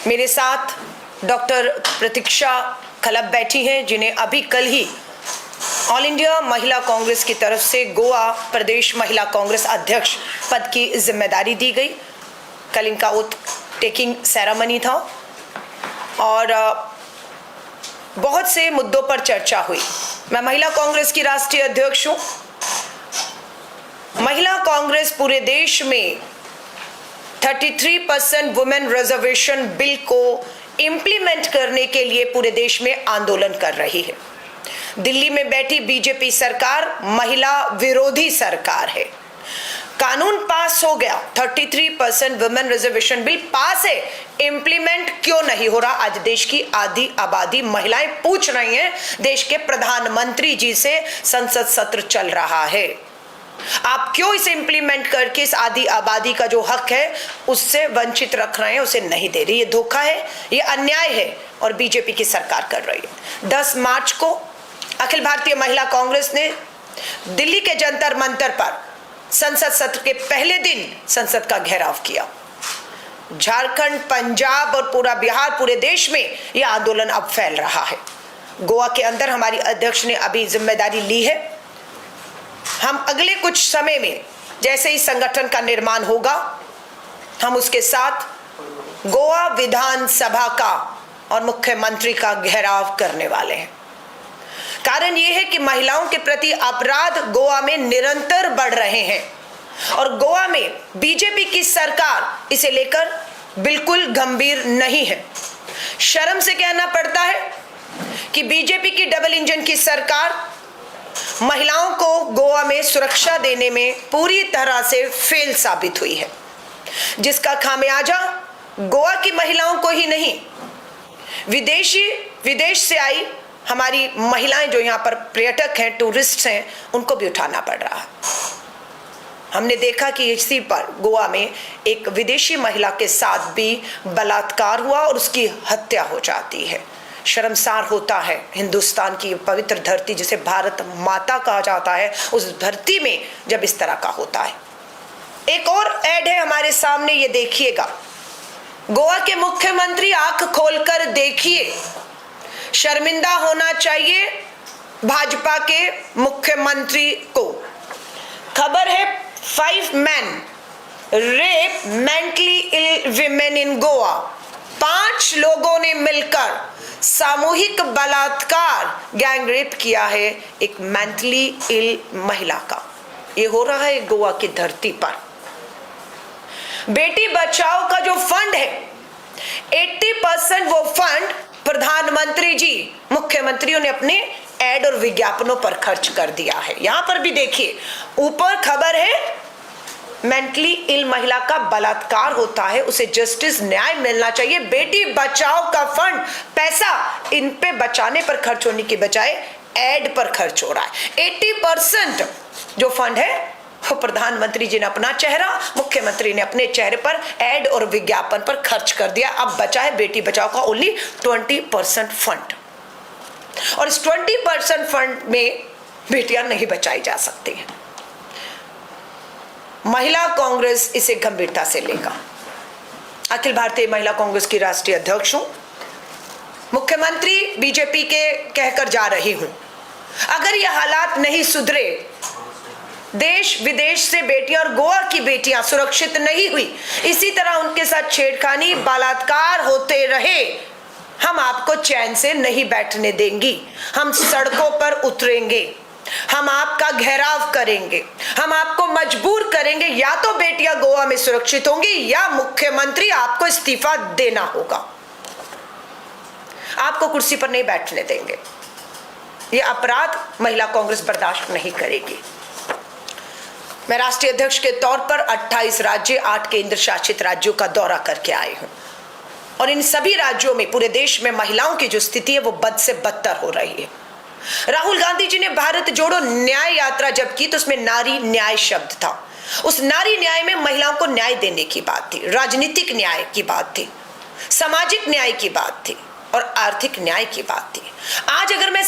मेरे साथ डॉक्टर प्रतीक्षा खलब बैठी हैं, जिन्हें अभी कल ही ऑल इंडिया महिला कांग्रेस की तरफ से गोवा प्रदेश महिला कांग्रेस अध्यक्ष पद की जिम्मेदारी दी गई। कल इनका ओथ टेकिंग सेरेमनी था और बहुत से मुद्दों पर चर्चा हुई। मैं महिला कांग्रेस की राष्ट्रीय अध्यक्ष हूँ। महिला कांग्रेस पूरे देश में 33% वुमेन रिजर्वेशन बिल को इम्प्लीमेंट करने के लिए पूरे देश में आंदोलन कर रही है। दिल्ली में बैठी बीजेपी सरकार महिला विरोधी सरकार है। कानून पास हो गया, 33% वुमेन रिजर्वेशन बिल पास है, इम्प्लीमेंट क्यों नहीं हो रहा? आज देश की आधी आबादी महिलाएं पूछ रही हैं। देश के प्रधानमंत्री जी से संसद सत्र चल रहा है, आप क्यों इसे इम्प्लीमेंट करके इस आधी आबादी का जो हक है उससे वंचित रख रहे हैं, उसे नहीं दे रही? ये धोखा है, ये अन्याय है और बीजेपी की सरकार कर रही है। 10 मार्च को अखिल भारतीय महिला कांग्रेस ने दिल्ली के जंतर मंतर पर संसद सत्र के पहले दिन संसद का घेराव किया। झारखंड, पंजाब और पूरा बिहार, पूरे देश में यह आंदोलन अब फैल रहा है। गोवा के अंदर हमारी अध्यक्ष ने अभी जिम्मेदारी ली है। हम अगले कुछ समय में जैसे ही संगठन का निर्माण होगा, हम उसके साथ गोवा विधानसभा का और मुख्यमंत्री का घेराव करने वाले हैं। कारण यह है कि महिलाओं के प्रति अपराध गोवा में निरंतर बढ़ रहे हैं और गोवा में बीजेपी की सरकार इसे लेकर बिल्कुल गंभीर नहीं है। शर्म से कहना पड़ता है कि बीजेपी की डबल इंजन की सरकार महिलाओं को गोवा में सुरक्षा देने में पूरी तरह से फेल साबित हुई है, जिसका खामियाजा गोवा की महिलाओं को ही नहीं, विदेश से आई हमारी महिलाएं जो यहाँ पर पर्यटक हैं, टूरिस्ट हैं, उनको भी उठाना पड़ रहा है। हमने देखा कि इसी पर गोवा में एक विदेशी महिला के साथ भी बलात्कार हुआ और उसकी हत्या हो जाती है। शर्मसार होता है। हिंदुस्तान की पवित्र धरती, जिसे भारत माता कहा जाता है, उस धरती में जब इस तरह का होता है। एक और ऐड है हमारे सामने, ये देखिएगा। गोवा के मुख्यमंत्री आंख खोलकर देखिए, शर्मिंदा होना चाहिए भाजपा के मुख्यमंत्री को। खबर है 5 men rape mentally ill women in Goa. 5 लोगों ने मिलकर सामूहिक बलात्कार, गैंग रेप किया है एक मेंटली इल महिला का। ये हो रहा है गोवा की धरती पर। बेटी बचाओ का जो फंड है, 80% वो फंड प्रधानमंत्री जी, मुख्यमंत्रियों ने अपने एड और विज्ञापनों पर खर्च कर दिया है। यहां पर भी देखिए, ऊपर खबर है मेंटली इल महिला का बलात्कार होता है, उसे जस्टिस, न्याय मिलना चाहिए। बेटी बचाओ का फंड, पैसा इन पे बचाने पर खर्च होने की बजाय एड पर खर्च हो रहा है। 80% जो फंड है वो प्रधानमंत्री जी ने अपना चेहरा, मुख्यमंत्री ने अपने चेहरे पर एड और विज्ञापन पर खर्च कर दिया। अब बचा है बेटी बचाओ का ओनली 20% फंड, और इस 20% फंड में बेटियां नहीं बचाई जा सकती हैं। महिला कांग्रेस इसे गंभीरता से लेगा। अखिल भारतीय महिला कांग्रेस की राष्ट्रीय अध्यक्ष हूं, मुख्यमंत्री बीजेपी के कहकर जा रही हूं। अगर यह हालात नहीं सुधरे, देश विदेश से बेटियां और गोवा की बेटियां सुरक्षित नहीं हुई, इसी तरह उनके साथ छेड़खानी, बलात्कार होते रहे, हम आपको चैन से नहीं बैठने देंगी। हम सड़कों पर उतरेंगे, हम आपका घेराव करेंगे, हम आपको मजबूर करेंगे, या तो बेटियां गोवा में सुरक्षित होंगी या मुख्यमंत्री आपको इस्तीफा देना होगा। आपको कुर्सी पर नहीं बैठने देंगे। यह अपराध महिला कांग्रेस बर्दाश्त नहीं करेगी। मैं राष्ट्रीय अध्यक्ष के तौर पर 28 राज्य, 8 केंद्र शासित राज्यों का दौरा करके आई हूं, और इन सभी राज्यों में, पूरे देश में महिलाओं की जो स्थिति है वो बद से बदतर हो रही है। राहुल गांधी जी ने भारत जोड़ो न्याय यात्रा जब की तो उसमें नारी न्याय शब्द था। उस नारी न्याय में महिलाओं को न्याय देने की बात थी, राजनीतिक न्याय की बात थी, सामाजिक न्याय की बात थी और आर्थिक न्याय की बात थी। आज अगर मैं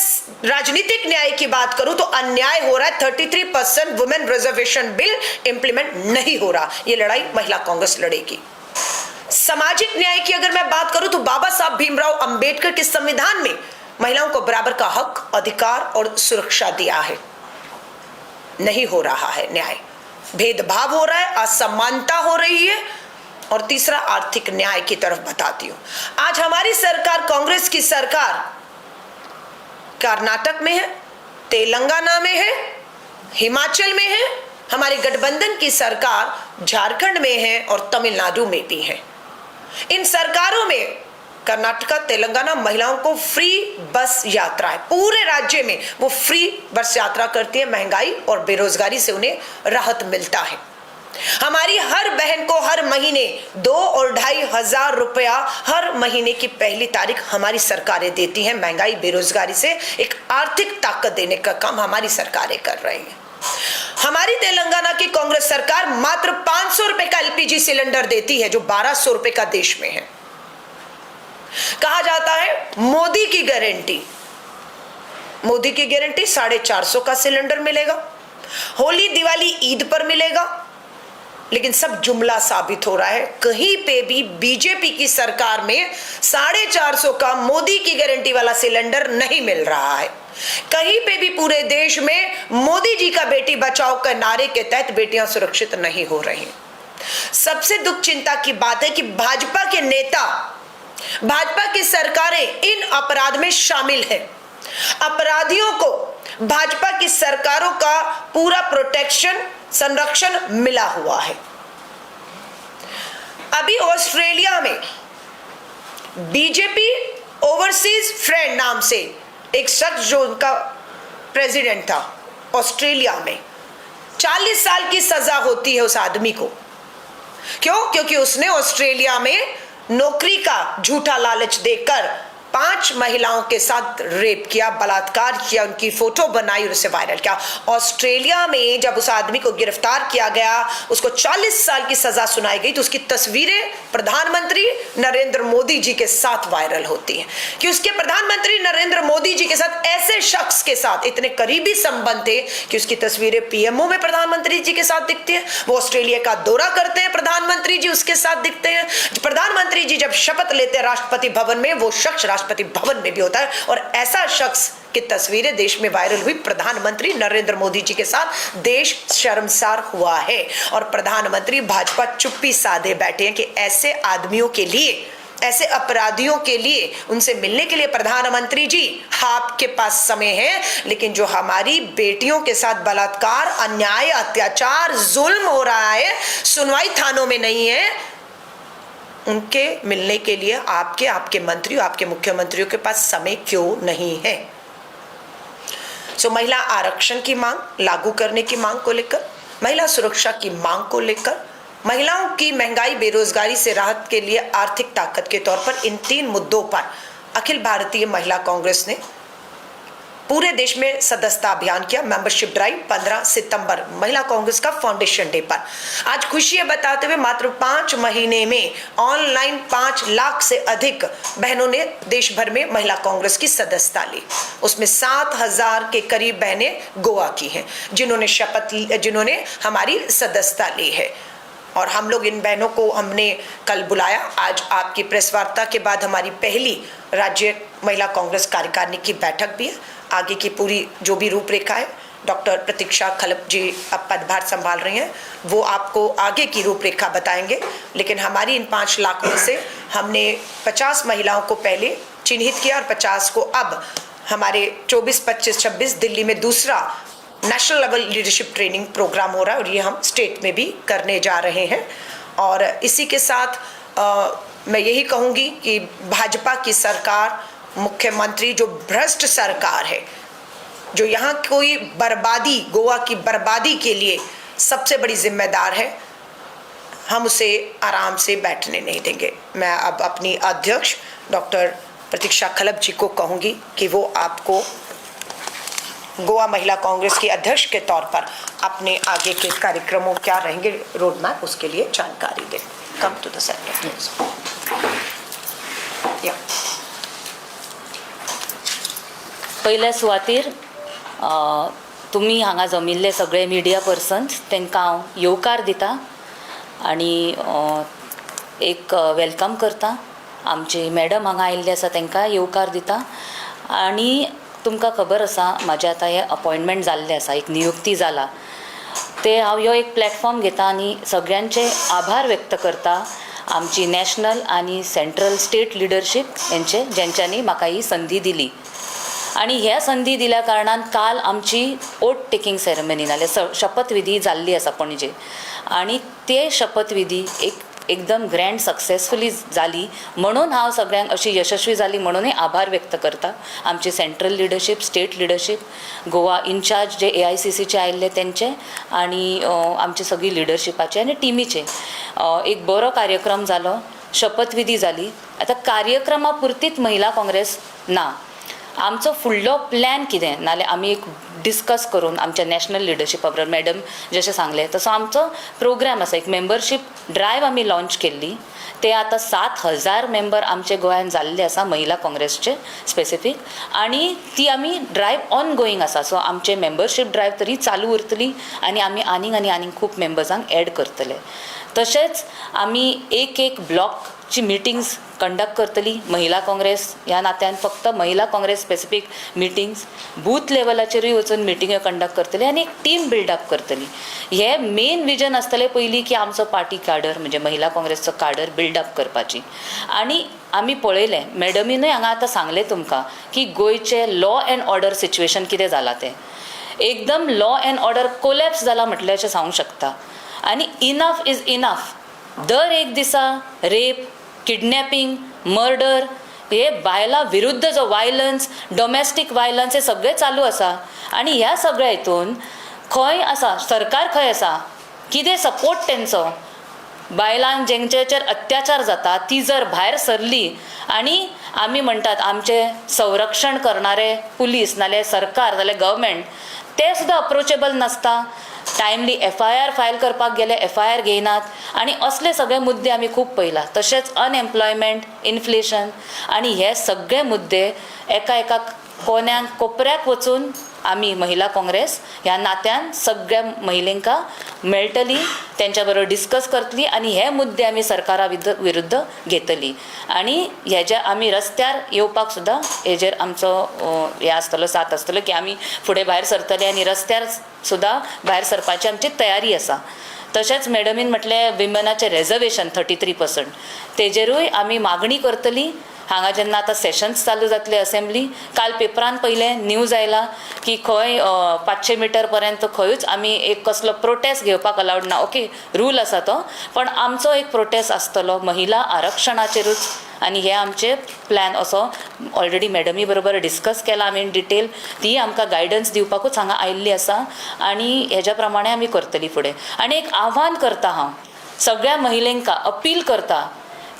राजनीतिक न्याय की बात करूं तो अन्याय हो रहा है। 33% वुमेन रिजर्वेशन बिल इंप्लीमेंट नहीं हो रहा। ये लड़ाई महिला कांग्रेस लड़ेगी। सामाजिक न्याय की अगर मैं बात करूं तो बाबा साहब भीमराव अंबेडकर के संविधान में महिलाओं को बराबर का हक, अधिकार और सुरक्षा दिया है। नहीं हो रहा है न्याय, भेदभाव हो रहा है, असमानता हो रही है। और तीसरा, आर्थिक न्याय की तरफ बताती हूं। आज हमारी सरकार, कांग्रेस की सरकार कर्नाटक में है, तेलंगाना में है, हिमाचल में है, हमारे गठबंधन की सरकार झारखंड में है और तमिलनाडु में भी है। इन सरकारों में कर्नाटका, तेलंगाना महिलाओं को फ्री बस यात्रा है, पूरे राज्य में वो फ्री बस यात्रा करती है। महंगाई और बेरोजगारी से उन्हें राहत मिलता है। हमारी हर बहन को हर महीने 2 और 2,500 रुपया हर महीने की पहली तारीख हमारी सरकारें देती हैं। महंगाई, बेरोजगारी से एक आर्थिक ताकत देने का काम हमारी सरकारें कर रही हैं। हमारी तेलंगाना की कांग्रेस सरकार मात्र 500 रुपए का एलपीजी सिलेंडर देती है, जो 1200 रुपए का देश में है। कहा जाता है मोदी की गारंटी, मोदी की गारंटी 450 का सिलेंडर मिलेगा, होली, दिवाली, ईद पर मिलेगा। लेकिन सब जुमला साबित हो रहा है। कहीं पे भी बीजेपी की सरकार में 450 का मोदी की गारंटी वाला सिलेंडर नहीं मिल रहा है। कहीं पे भी पूरे देश में मोदी जी का बेटी बचाओ के नारे के तहत बेटियां सुरक्षित नहीं हो रही। सबसे दुख चिंता की बात है कि भाजपा के नेता, भाजपा की सरकारें इन अपराध में शामिल है। अपराधियों को भाजपा की सरकारों का पूरा प्रोटेक्शन, संरक्षण मिला हुआ है। अभी ऑस्ट्रेलिया में बीजेपी ओवरसीज फ्रेंड नाम से एक शख्स, जो उनका प्रेसिडेंट था ऑस्ट्रेलिया में, 40 साल की सजा होती है उस आदमी को। क्यों? क्योंकि उसने ऑस्ट्रेलिया में नौकरी का झूठा लालच देकर 5 महिलाओं के साथ रेप किया, बलात्कार किया, उनकी फोटो बनाई और उसे वायरल किया। ऑस्ट्रेलिया में जब उस आदमी को गिरफ्तार किया गया, उसको 40 साल की सजा सुनाई गई, तो उसकी तस्वीरें प्रधानमंत्री नरेंद्र मोदी जी के साथ वायरल होती हैं कि उसके प्रधानमंत्री नरेंद्र मोदी जी के साथ ऐसे शख्स के साथ इतने करीबी संबंध थे कि उसकी तस्वीरें पीएमओ में प्रधानमंत्री जी के साथ दिखती हैं। वो ऑस्ट्रेलिया का दौरा करते हैं, प्रधानमंत्री जी उसके साथ दिखते हैं। प्रधानमंत्री जी जब शपथ लेते हैं राष्ट्रपति भवन में, वो शख्स राष्ट्रपति भवन में भी होता है। और ऐसा शख्स की तस्वीरें देश में वायरल हुई प्रधानमंत्री नरेंद्र मोदी जी के साथ। देश शर्मसार हुआ है और प्रधानमंत्री भाजपा चुप्पी साधे बैठे हैं कि ऐसे आदमियों के लिए, ऐसे अपराधियों के लिए, उनसे मिलने के लिए प्रधानमंत्री जी आपके पास समय है, लेकिन जो हमारी बेटियों के साथ बलात्कार, अन्याय, अत्याचार, जुल्म हो रहा है, सुनवाई थानों में नहीं है, उनके मिलने के लिए आपके मंत्रियों, आपके मुख्यमंत्रियों के पास समय क्यों नहीं है? महिला आरक्षण की मांग लागू करने की मांग को लेकर, महिला सुरक्षा की मांग को लेकर, महिलाओं की महंगाई, बेरोजगारी से राहत के लिए आर्थिक ताकत के तौर पर, इन 3 मुद्दों पर अखिल भारतीय महिला कांग्रेस ने पूरे देश में सदस्यता अभियान किया। मेंबरशिप ड्राइव 15 सितंबर, महिला कांग्रेस का फाउंडेशन डे पर। आज खुशियां बताते हुए मात्र 5 महीने में ऑनलाइन 5 लाख से अधिक बहनों ने देश भर में महिला कांग्रेस की सदस्यता ली। उसमें 7,000 के करीब बहनें गोवा की हैं, जिन्होंने हमारी सदस्यता ली है। और हम लोग इन बहनों को हमने कल बुलाया। आज आपकी प्रेस वार्ता के बाद हमारी पहली राज्य महिला कांग्रेस कार्यकारिणी की बैठक भी है। आगे की पूरी जो भी रूपरेखा है, डॉक्टर प्रतीक्षा खलप जी अब पदभार संभाल रही हैं, वो आपको आगे की रूपरेखा बताएंगे। लेकिन हमारी इन 5 लाख में से हमने 50 महिलाओं को पहले चिन्हित किया और 50 को अब हमारे 24, 25, 26 दिल्ली में दूसरा national level leadership training programme हो रहा है और ये हम स्टेट में भी करने जा रहे हैं। और इसी के साथ मैं यही कहूँगी कि भाजपा की सरकार, मुख्यमंत्री जो भ्रष्ट सरकार है, जो यहाँ कोई बर्बादी, गोवा की बर्बादी के लिए सबसे बड़ी जिम्मेदार है, हम उसे आराम से बैठने नहीं देंगे। मैं अब अपनी अध्यक्ष डॉक्टर प्रतीक्षा खलप जी को कहूँगी कि वो आपको गोवा महिला कांग्रेस की अध्यक्ष के तौर पर अपने आगे के कार्यक्रमों क्या रहेंगे, रोड मैप, उसके लिए जानकारी दें। Come to the centre. पयल्या सुवातेर तुमी हांगा जमिल्ले सगळे मिडिया पर्सन्स तांकां हांव येवकार दिता आनी एक वेलकम करता. आमची मॅडम हांगा आयिल्ली आसा तांकां येवकार दिता. आनी तुमकां खबर आसा म्हाजें आतां हें अपॉयंटमेंट जाल्लें आसा, एक नियुक्ती जाला ते हांव ह्यो एक प्लॅटफॉर्म घेता आनी सगळ्यांचे आभार व्यक्त करता आमची नॅशनल आनी सेंट्रल स्टेट लिडरशीप हेंचे जेंच्यांनी म्हाका ही संदी दिली. आणि ह्या संदी दिल्या कारणान काल आमची ओथ टेकिंग सेरेमनी नाल्यार शपथविधी जाल्ली आसा पणजे. आणि ते शपथविधी एकदम ग्रँड सक्सेसफुली जाली म्हणून हांव सगळ्यांक अशी यशस्वी जाली म्हणूनय आभार व्यक्त करता आमची central leadership, state leadership, Goa in charge जे AICCचे आयिल्ले तेंचे आनी आमची सगळी लिडरशिपाचे आनी टिमीचे. एक बरो कार्यक्रम जालो, शपथविधी जाली. आतां कार्यक्रमा पुरतीच महिला काँग्रेस ना, आमचो फुडलो प्लॅन कितें नाल्यार आमी एक डिस्कस करून आमच्या नॅशनल लिडरशिपा बरोबर मॅडम जशें सांगलें तसो आमचो प्रोग्राम आसा. एक मेंबरशीप ड्रायव आमी लॉन्च केल्ली. ते आतां 7,000 मेंबर आमचे गोंयान जाल्ले आसा महिला काँग्रेसचे स्पेसिफीक. आनी ती आमी ड्रायव ऑन गोईंग आसा. सो आमचे मेंबरशीप ड्रायव तरी चालू उरतली आनी आमी आनीक खूब मेंबर्सांक एड करतले. तशेंच आमी एक ब्लॉकची मिटिंग्स कंडक्ट करतली. महिला काँग्रेस ह्या नात्यान फक्त महिला काँग्रेस स्पेसिफीक मिटिंग्स, बूथ लेवलाचेरूय वचून मिटिंग्यो कंडक्ट करतली आनी एक टीम बिल्डअप करतली. हे मेन विजन आसतलें पयलीं की आमचो पार्टी काडर म्हणजे महिला काँग्रेसचो काडर बिल्डअप करपाची. आनी आमी पळयलें, मॅडमीनूय हांगा आतां सांगलें तुमकां की गोंयचें लॉ एंड ऑर्डर सिच्युएशन कितें जालां तें. एकदम लॉ एंड ऑर्डर कोलॅप्स जाला म्हटल्यार अशें सांगूंक शकता. आनी इनफ इज इनफ. दर एक दिसा रेप, किडनॅपिंग, मर्डर, हे बायलां विरुद्ध जो वायलन्स, डॉमेस्टीक वायलन्स हे सगळें चालू आसा. आनी ह्या सगळ्या हितून खंय आसा सरकार, खंय आसा, कितें सपोर्ट तेंचो बायलांक जेंचेचेर अत्याचार जाता ती जर भायर सरली आनी आमी म्हणटात आमचे संरक्षण करणारे पुलीस नाल्यार सरकार नाल्यार गव्हर्मेंट ते सुद्दां अप्रोचेबल नासता. टायमली FIR फायल करपाक गेले FIR घेयनात. आनी असले सगळे मुद्दे आमी खूब पळयला. तशेंच अनएम्प्लॉयमेंट, इन्फ्लेशन आनी हे सगळे मुद्दे एका कोपऱ्याक वचून आमी महिला काँग्रेस ह्या नात्यान सगळ्या महिलांका मेळटली, तेंच्या बरोबर डिस्कस करतली आनी हे मुद्दे आमी सरकारा विरुद्ध घेतली. आनी हेजे आमी रस्त्यार येवपाक सुद्दां हेजेर आमचो हे आसतलो, साथ आसतलो की आमी फुडें भायर सरतले आनी रस्त्यार सुद्दां भायर सरपाची आमची तयारी आसा. तशेंच मॅडमीन म्हटलें विमनाचें रिजर्वेशन 33% तेजेरूय आमी मागणी करतली. हांगा जेन्ना आतां सेशन्स चालू जातले असेंब्ली, काल पेपरान पयलें न्यूज आयला की खंय 500 मीटर पर्यंत खंयूच आमी एक कसलो प्रोटेस्ट घेवपाक अलावड ना. ओके, रूल आसा तो, पण आमचो एक प्रोटेस्ट आसतलो महिला आरक्षणाचेरूच. आनी हे आमचे प्लॅन असो ऑलरेडी मॅडमी बरोबर डिस्कस केला आमी इन डिटेल. ती आमकां गायडन्स दिवपाकूच हांगा आयिल्ली आसा आनी हेज्या प्रमाणे आमी करतली फुडें. आनी एक आव्हान करता, हांव सगळ्या महिलांका अपील करता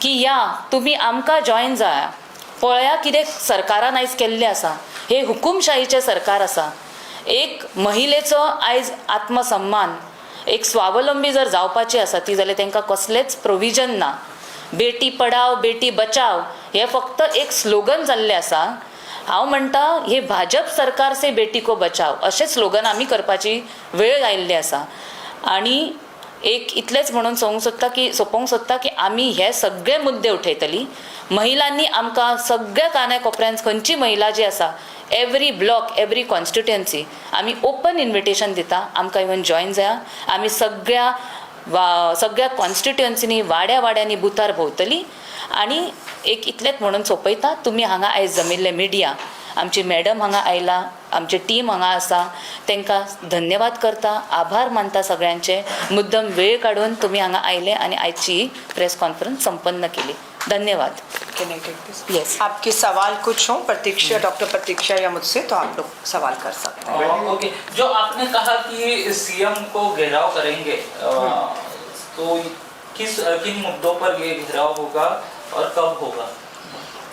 की या तुमी आमकां जॉयन जाया. पळया कितें सरकारान आयज केल्लें आसा. हे हुकुमशाहीचें सरकार आसा. एक महिलेचो आयज आत्मसन्मान, एक स्वावलंबी जर जावपाची आसा ती जाल्यार तांकां कसलेंच प्रोविजन ना. बेटी पढाव बेटी बचाव हे फक्त एक स्लोगन जाल्लें आसा. हांव म्हणटा हे भाजप सरकार से बेटी को बचाव अशें स्लोगन आमी करपाची वेळ आयिल्ली आसा. आनी एक इतलेंच म्हणून सोंपोवंक सोदता की आमी हे सगळे मुद्दे उठयतली. महिलांनी आमकां सगळ्या कानाय कोपऱ्यांत खंयची महिला जी आसा एवरी ब्लॉक एवरी कॉन्स्टिट्युएन्सी आमी ओपन इन्विटेशन दिता, आमकां इवन जॉयन जाया. आमी सगळ्या कॉन्स्टिट्युएन्सीनी वाड्यांनी बुथार भोंवतली. आनी एक इतलेंच म्हणून सोंपयता, तुमी हांगा आयज जमिल्ले मिडिया, आमची मॅडम हांगा आयला, आमची टीम हांगा आसा, तांकां धन्यवाद करता, आभार मानता सगळ्यांचे. मुद्दम वेळ काढून तुमी हांगा आयले आनी आयची प्रेस कॉन्फरन्स संपन्न केली. धन्यवाद. यस, आपके सवाल कुछ हो प्रतीक्षा, डॉक्टर प्रतीक्षा या मुझसे, तो आप लोग सवाल कर सकते हैं. ओके, जो आपने कहा कि सीएम को घेराव करेंगे, तो किन मुद्दों पर ये घेराव होगा और कब होगा?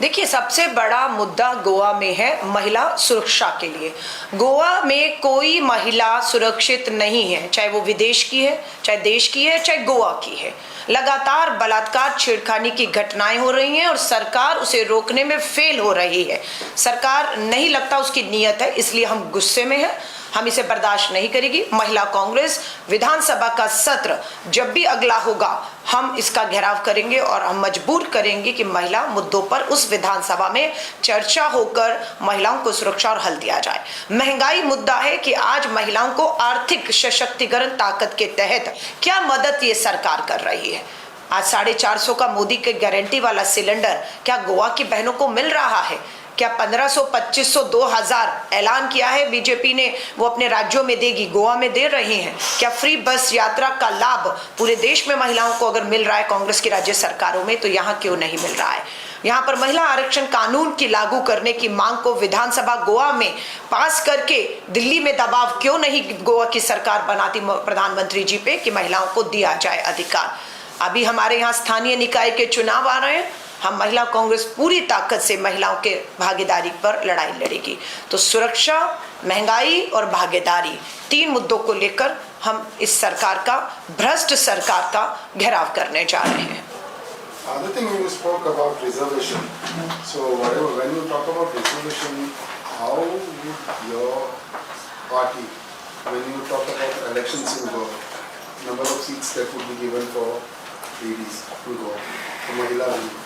देखिए, सबसे बड़ा मुद्दा गोवा में है महिला सुरक्षा के लिए. गोवा में कोई महिला सुरक्षित नहीं है, चाहे वो विदेश की है, चाहे देश की है, चाहे गोवा की है. लगातार बलात्कार, छेड़खानी की घटनाएं हो रही हैं और सरकार उसे रोकने में फेल हो रही है. सरकार नहीं लगता उसकी नीयत है, इसलिए हम गुस्से में हैं. हम इसे बर्दाश्त नहीं करेगी। महिला कांग्रेस विधानसभा का सत्र जब भी अगला होगा हम इसका घेराव करेंगे और हम मजबूर करेंगे कि महिला मुद्दों पर उस विधानसभा में चर्चा होकर महिलाओं को सुरक्षा और हल दिया जाए। महंगाई मुद्दा है कि आज महिलाओं को आर्थिक सशक्तिकरण ताकत के तहत क्या मदद ये सरकार कर रही है। आज 450 का मोदी के गारंटी वाला सिलेंडर क्या गोवा की बहनों को मिल रहा है? क्या 1500, 2500, 2000 ऐलान किया है बीजेपी ने, वो अपने राज्यों में देगी, गोवा में दे रही हैं। क्या फ्री बस यात्रा का लाभ पूरे देश में महिलाओं को अगर मिल रहा है कांग्रेस की राज्य सरकारों में, तो यहाँ क्यों नहीं मिल रहा है? यहाँ पर महिला आरक्षण कानून की लागू करने की मांग को विधानसभा गोवा में पास करके दिल्ली में दबाव क्यों नहीं गोवा की सरकार बनाती प्रधानमंत्री जी पे कि महिलाओं को दिया जाए अधिकार। अभी हमारे यहाँ स्थानीय निकाय के चुनाव आ रहे हैं, हम महिला कांग्रेस पूरी ताकत से महिलाओं के भागीदारी पर लड़ाई लड़ेगी। तो सुरक्षा, महंगाई और भागीदारी, 3 मुद्दों को लेकर हम इस सरकार का, भ्रष्ट सरकार का घेराव करने जा रहे हैं। Other thing you spoke about reservation. So whatever, when you talk about reservation, how would your party, when you talk about elections in Goa, number of seats that would be given for ladies to Goa, for Mahila women?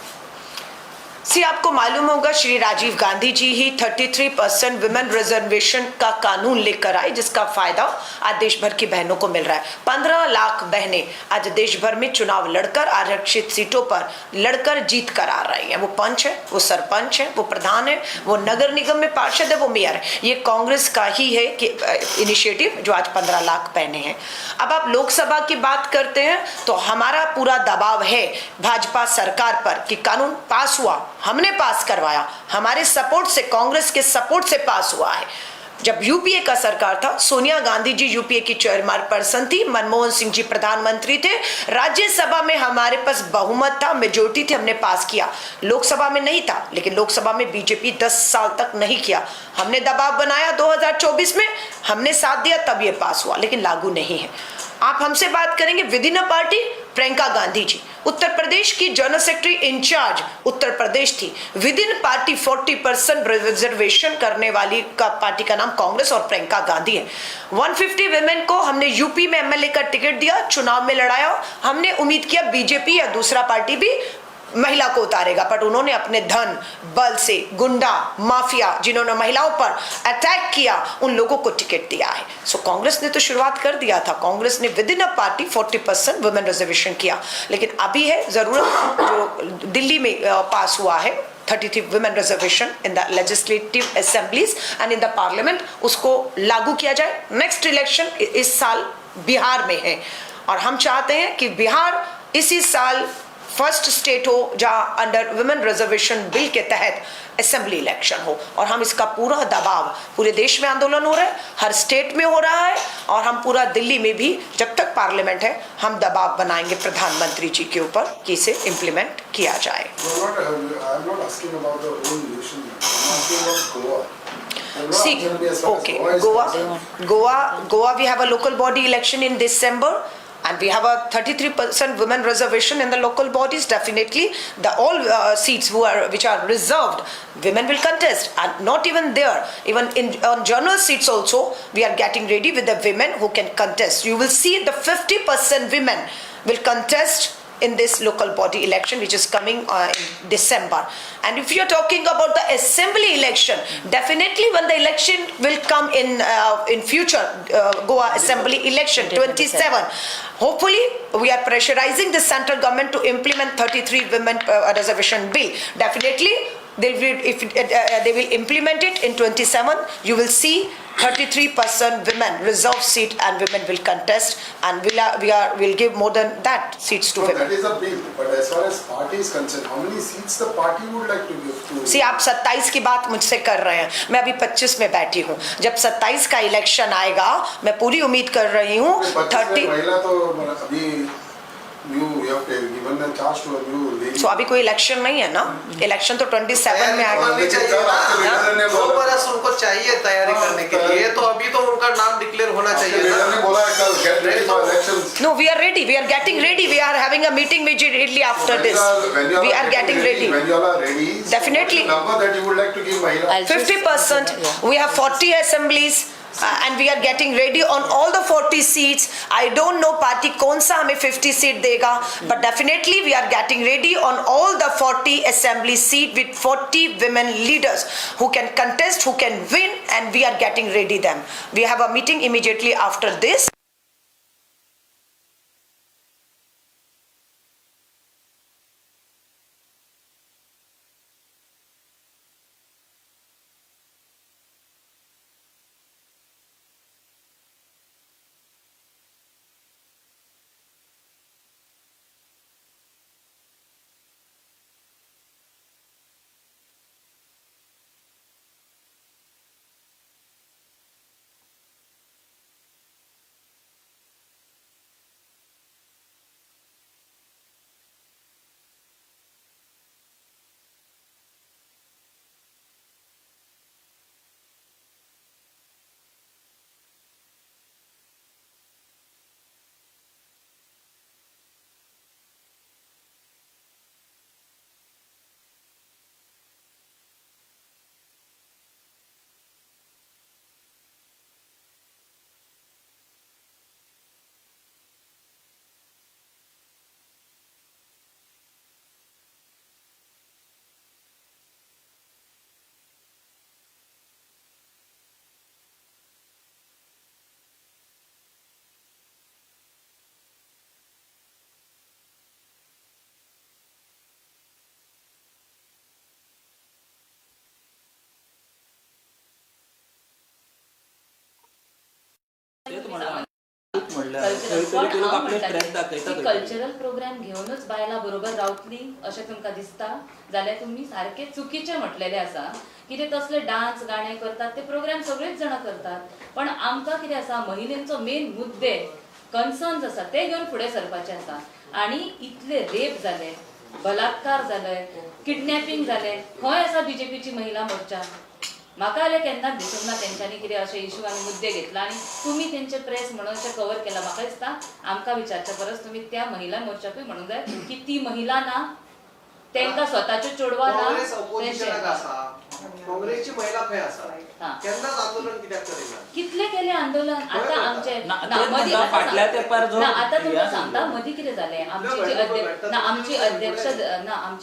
आपको मालूम होगा श्री राजीव गांधी जी ही 33% women reservation का कानून लेकर आए, जिसका फायदा आज देश भर की बहनों को मिल रहा है। 15 लाख बहनें आज देश भर में चुनाव लड़कर आरक्षित सीटों पर लड़कर जीत कर आ रही हैं। वो पंच है, वो सरपंच है, वो प्रधान है, वो नगर निगम में पार्षद है, वो मेयर है। ये कांग्रेस का ही है कि इनिशिएटिव जो आज 15 लाख बहनें हैं। अब आप लोकसभा की बात करते हैं तो हमारा पूरा दबाव है भाजपा सरकार पर कि कानून पास हुआ, हमने पास करवाया, हमारे सपोर्ट से, कांग्रेस के सपोर्ट से पास हुआ है। जब यूपीए का सरकार था, सोनिया गांधी जी यूपीए की चेयरपर्सन थी, मनमोहन सिंह जी प्रधानमंत्री थे, राज्यसभा में हमारे पास बहुमत था, मेजोरिटी थी, हमने पास किया। लोकसभा में नहीं था, लेकिन लोकसभा में बीजेपी 10 साल तक नहीं किया। हमने दबाव बनाया 2024 में, हमने साथ दिया, तब ये पास हुआ, लेकिन लागू नहीं है। आप हमसे बात करेंगे within a party, Priyanka Gandhi ji Uttar Pradesh की general secretary in charge Uttar Pradesh थी। विद इन पार्टी 40% रिजर्वेशन करने वाली का पार्टी का नाम कांग्रेस और प्रियंका गांधी है। 150 वुमेन को हमने यूपी में एमएलए का टिकट दिया, चुनाव में लड़ाया। हमने उम्मीद किया बीजेपी या दूसरा पार्टी भी महिला को उतारेगा, बट उन्होंने अपने धन बल से गुंडा माफिया जिन्होंने महिलाओं पर अटैक किया, उन लोगों को टिकट दिया है। सो कांग्रेस ने तो शुरुआत कर दिया था, कांग्रेस ने with in a party 40% women reservation किया, लेकिन अभी है जरूरत जो दिल्ली में पास हुआ है 33 women reservation in the legislative assemblies and in the parliament, उसको लागू किया जाए। नेक्स्ट इलेक्शन इस साल बिहार में है और हम चाहते हैं कि बिहार इसी साल फर्स्ट स्टेट हो जहां अंडर वुमेन रिजर्वेशन बिल के तहत असेंबली इलेक्शन हो, और हम इसका पूरा दबाव, पूरे देश में आंदोलन हो रहा है, हर स्टेट में हो रहा है, और हम पूरा दिल्ली में भी जब तक पार्लियामेंट है हम दबाव बनाएंगे प्रधानमंत्री जी के ऊपर कि इसे इम्प्लीमेंट किया जाए। See, okay, Goa, we have a local body election in December. And we have a 33% women reservation in the local bodies. Definitely, all seats which are reserved, women will contest. And not even there, even on general seats also, we are getting ready with the women who can contest. You will see the 50% women will contest in this local body election which is coming in December. And if you're talking about the assembly election, definitely when the election will come in future, Goa assembly election 27, hopefully we are pressurizing the central government to implement 33 women reservation bill. Definitely they will implement it in 27. You will see 33% women reserve seat and women will contest, and we'll give more than that seats to women. That is a bill, but as far as party is concerned, how many seats the party would like to give to? See, आप 27 की बात मुझसे कर रहे हैं, मैं अभी 25 में बैठी हूँ। जब 27 का इलेक्शन आएगा, मैं पूरी उम्मीद कर रही हूँ 30 महिला तो अभी you have given the charge to a new lady. So अभी कोई इलेक्शन नहीं है ना, इलेक्शन तो 27 में आएगा। 2 बरस उनको चाहिए तैयारी करने के लिए, तो अभी तो उनका नाम डिक्लेयर होना चाहिए। ने बोला है get ready for elections. No, we are ready. We are getting ready. We are having a meeting immediately after this. We are getting ready. When you all are ready, Definitely. number that you would like to give Mahila. 50%. We have 40 assemblies. and we are getting ready on all the 40 seats. I don't know party कौन सा हमें 50 seat देगा, but definitely we are getting ready on all the 40 assembly seat with 40 women leaders who can contest, who can win, and we are getting ready them. We have a meeting immediately after this. Cultural programme घेऊनच बायलां बरोबर रावतली अशें तुमकां दिसता जाल्यार तुम्ही सारखे चुकीचे म्हटलेले आसा. कितें तसले डान्स गाणे करतात ते प्रोग्राम सगळेच जण करतात, पण आमकां कितें आसा महिलेंचो मेन मुद्दे कन्सर्न्स आसा ते घेवन फुडें सरपाचे आसा. आणि इतले रेप जाले, बलात्कार जाले, किडनॅपिंग जाले, खंय आसा बीजेपीची महिला मोर्चा? म्हाका जाल्यार केन्नाच दिसूंक ना तेंच्यांनी कितें अशे इश्यू आनी मुद्दे घेतला आनी तुमी तेंचे प्रेस म्हणून अशें कवर केला. म्हाका दिसता आमकां विचारच्या परस तुमी त्या महिला मोर्चाकूय म्हणूंक जाय की ती महिला ना, तेंकां स्वताच्यो चेडवां ना. काँग्रेस ऑपोजिशनाक आसा, काँग्रेसची महिला खंय आसा? हां. केन्नाच आंदोलन कित्याक करिना? कितले केले आंदोलन आता आमचे फाटल्या तेंपार जो आता तुमकां सांगता मदीं कितें जालें, आमची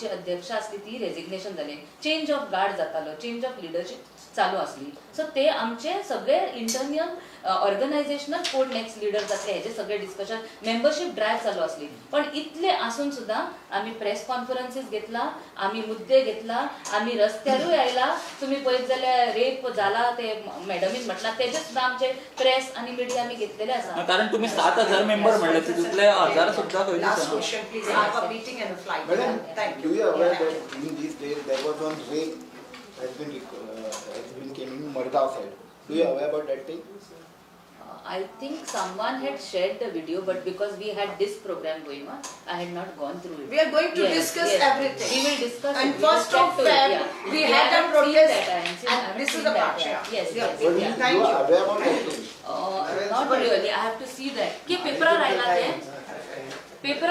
अध्यक्ष आसली ती रेजिग्नेशन जालें, चेंज ऑफ गार्ड जातालो, चेंज ऑफ लिडरशीप चालू आसली. सो ते आमचे सगळे internal organisational code next leader जातले हेजे सगळे डिस्कशन, मेंबरशीप ड्रायव्ह चालू आसली. पण इतले आसून सुद्दां आमी प्रेस कॉन्फरन्सीस घेतला, आमी मुद्दे घेतला, आमी रस्त्यारूय आयला. तुम्ही पळयत जाल्यार रेप जाला ते मॅडमीन म्हटला तेजे सुद्दां आमचे प्रेस आणि मीडिया आमी घेतलेले आसा. कारण तुम्ही 7,000 मेंबर म्हणले तितले 1,000 सुद्धा खंय Last दिसना. question, please. I have a meeting and a flight. Madam, Thank do you. you aware that in these days there was one rape has been came in Margao side? Do you aware about that thing? I think someone had shared the video, but because we had this program going on, I had not gone through it. We are going to Yes, discuss yes. everything. We will discuss And it. We will first talk of to it, Feb, yeah. we I had a haven't seen protest, that, I haven't seen- I and haven't this seen is the that, part, yeah. yeah. Yes, Yeah. yes, But yeah. Thank you you. are aware about that thing? Not really. I have to see that. कि paper राहिला ते paper